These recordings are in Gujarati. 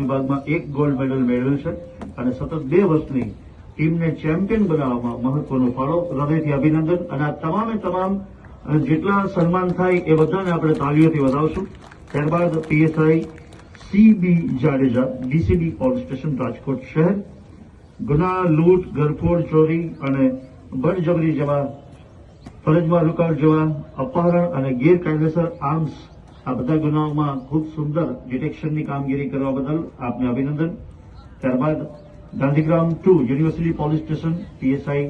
વિભાગમાં 1 ગોલ્ડ મેડલ મેળવેલ છે અને સતત 2 વર્ષની ટીમને ચેમ્પિયન બનાવવામાં મહત્વનો ફાળો. હૃદયથી અભિનંદન. અને આ તમામે તમામ જેટલા સન્માન થાય એ બધાને આપણે તાળીઓથી વધાવશું. ત્યારબાદ PSI CB Jadeja, DCB police station, Rajkot શહેર. ગુના, લૂંટ, ઘરફોડ, ચોરી અને બળજબરી જેવા ફરજમાં રૂકાવટ જેવા અપહરણ અને ગેરકાયદેસર આર્મ્સ, આ બધા ગુનાઓમાં ખૂબ સુંદર ડિટેક્શનની કામગીરી કરવા બદલ આપને અભિનંદન. ત્યારબાદ Gandhigram 2 university police station, PSI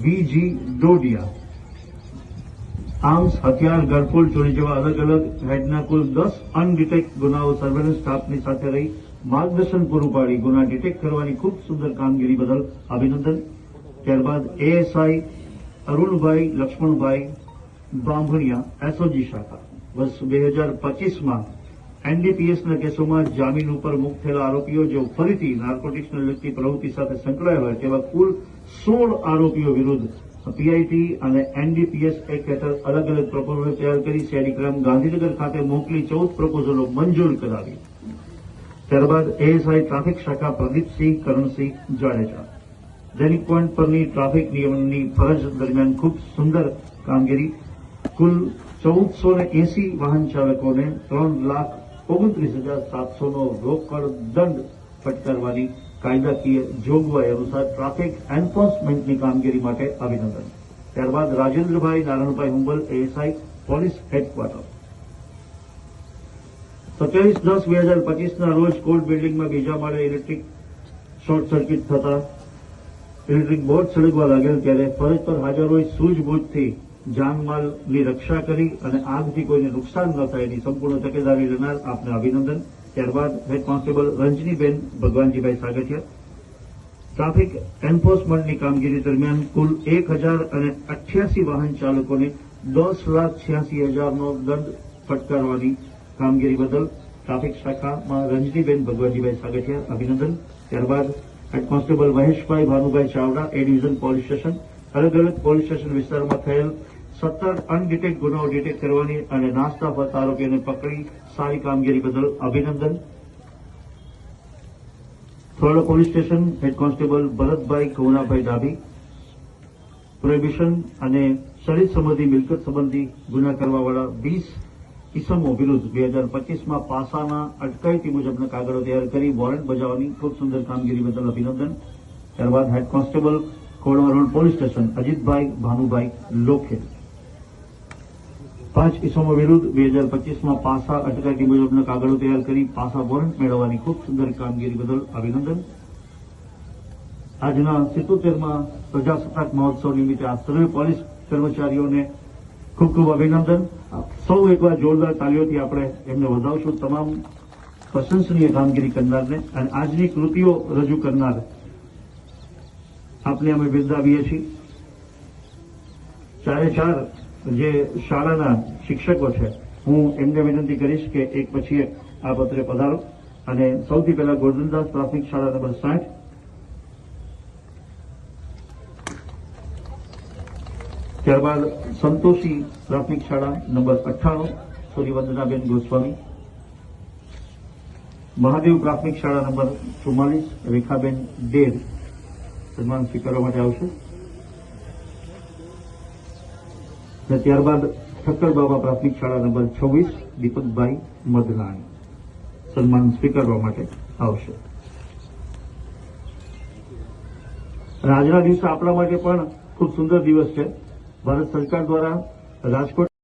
વીજી Dodiya, arms, હથિયાર, ઘરફોડ, ચોરી જેવા અલગ અલગ હેડના કુલ 10 અનડિટેક્ટ ગુનાઓ સર્વેલન્સ સ્ટાફની સાથે રહી માર્ગદર્શન પૂરું પાડી ગુના ડિટેક્ટ કરવાની ખૂબ સુંદર કામગીરી બદલ અભિનંદન. ત્યારબાદ એએસઆઈ અરુણભાઈ લક્ષ્મણભાઈ બાંભણિયા, એસઓજી શાખા, વર્ષ 2025માં એનડીપીએસના કેસોમાં જામીન ઉપર મુક્ત થયેલા આરોપીઓ જેઓ ફરીથી નાર્કોટિક્સને લગતી પ્રવૃત્તિ સાથે સંકળાયેલા હોય તેવા કુલ 16 આરોપીઓ વિરુદ્ધ પીઆઈટી અને એનડીપીએસ એક્ટ હેઠળ અલગ અલગ પ્રપોઝલો તૈયાર કરી સીઆઈડી ક્રાઇમ ગાંધીનગર ખાતે મોકલી 14 પ્રપોઝલો મંજૂર કરાવી. ત્યારબાદ એએસઆઈ ટ્રાફિક શાખા પ્રદીપસિંહ કરણસિંહ જાડેજા, જેનિક પોઈન્ટ પરની ટ્રાફિક નિયમનની ફરજ દરમિયાન ખૂબ સુંદર કામગીરી. કુલ 1480 વાહન ચાલકોને 3,29,700નો રોકડ દંડ ફટકારવાની કાયદાકીય જોગવાઈ અનુસાર ટ્રાફિક એન્ફોર્સમેન્ટની કામગીરી માટે અભિનંદન. ત્યારબાદ Rajendrabhai Narayanbhai Humbal, ASI police headquarter. 27/10/2025ના રોજ કોર્ટ બિલ્ડિંગમાં બીજા માળે ઇલેક્ટ્રિક શોર્ટ સર્કિટ થતા ઇલેક્ટ્રિક બોર્ડ સળગવા લાગેલ ત્યારે ફરજ પર હાજર હોય સૂઝબૂછથી જાનમાલની રક્ષા કરી અને આગથી કોઈને નુકસાન ન થાય એની સંપૂર્ણ તકેદારી લેનાર આપને અભિનંદન. ત્યારબાદ head constable Ranjaniben Bhagwanjibhai Sagathiya, traffic એન્ફોર્સમેન્ટની કામગીરી દરમિયાન કુલ 1088 વાહન ચાલકોને 10,86,000નો દંડ ફટકારવાની કામગીરી બદલ ટ્રાફિક શાખામાં રંજનીબેન ભગવાનજીભાઈ સાગઠિયા, અભિનંદન. ત્યારબાદ head constable Maheshbhai Bhanubhai Chavda, A division police station, અલગ અલગ પોલીસ સ્ટેશન વિસ્તારમાં થયેલ 17 અનડિટેક્ટ ગુનાઓ ડિટેક્ટ કરવાની અને નાસ્તા ફરતા આરોપીઓને પકડી સારી કામગીરી બદલ અભિનંદન. Thorda police station, head constable Bharatbhai Kaunabhai Dabhi, prohibition અને શરીર સંબંધી મિલકત સંબંધી ગુના કરવાવાળા 20 ઇસમો વિરુદ્ધ 2025માં પાસાના અટકાયતી મુજબના કાગળો તૈયાર કરી વોરંટ બજાવવાની ખૂબ સુંદર કામગીરી બદલ અભિનંદન. ત્યારબાદ head constable Khodva road police station, Ajitbhai Bhanubhai Lokhel, 5 ઇસમો વિરુદ્ધ 2025માં પાસા અટકાયતી મુજબના કાગળો તૈયાર કરી પાસા વોરંટ મેળવવાની ખૂબ સુંદર કામગીરી બદલ અભિનંદન. આજના 77માં પ્રજાસત્તાક મહોત્સવ નિમિત્તે આ સર્વે પોલીસ કર્મચારીઓને ખૂબ ખૂબ અભિનંદન. સૌ એકવાર જોરદાર તાલીઓથી આપણે એમને વધાવશું. તમામ પ્રશંસનીય કામગીરી કરનારને અને આજની કૃતિઓ રજૂ કરનાર આપને અમે બિરદાવીએ છીએ. 4 જે શાળાના શિક્ષકો છે, હું એમને વિનંતી કરીશ કે એક પછી એક આ પત્રે પધારો. અને સૌથી પહેલા ગોરધનદાસ પ્રાથમિક શાળા નંબર 60, ત્યારબાદ સંતોષી પ્રાથમિક શાળા નંબર 98 સૂર્યવંદનાબેન ગોસ્વામી, મહાદેવ પ્રાથમિક શાળા નંબર 44 રેખાબેન ડેર સન્માન સ્વીકારવા માટે આવશે. અને ત્યારબાદ ઠક્કર બાબા પ્રાથમિક શાળા નંબર 26 દીપકભાઈ મદનાણી સન્માન સ્વીકારવા માટે આવશે. અને આજના દિવસે આપણા માટે પણ ખૂબ સુંદર દિવસ છે. ભારત સરકાર દ્વારા રાજકોટ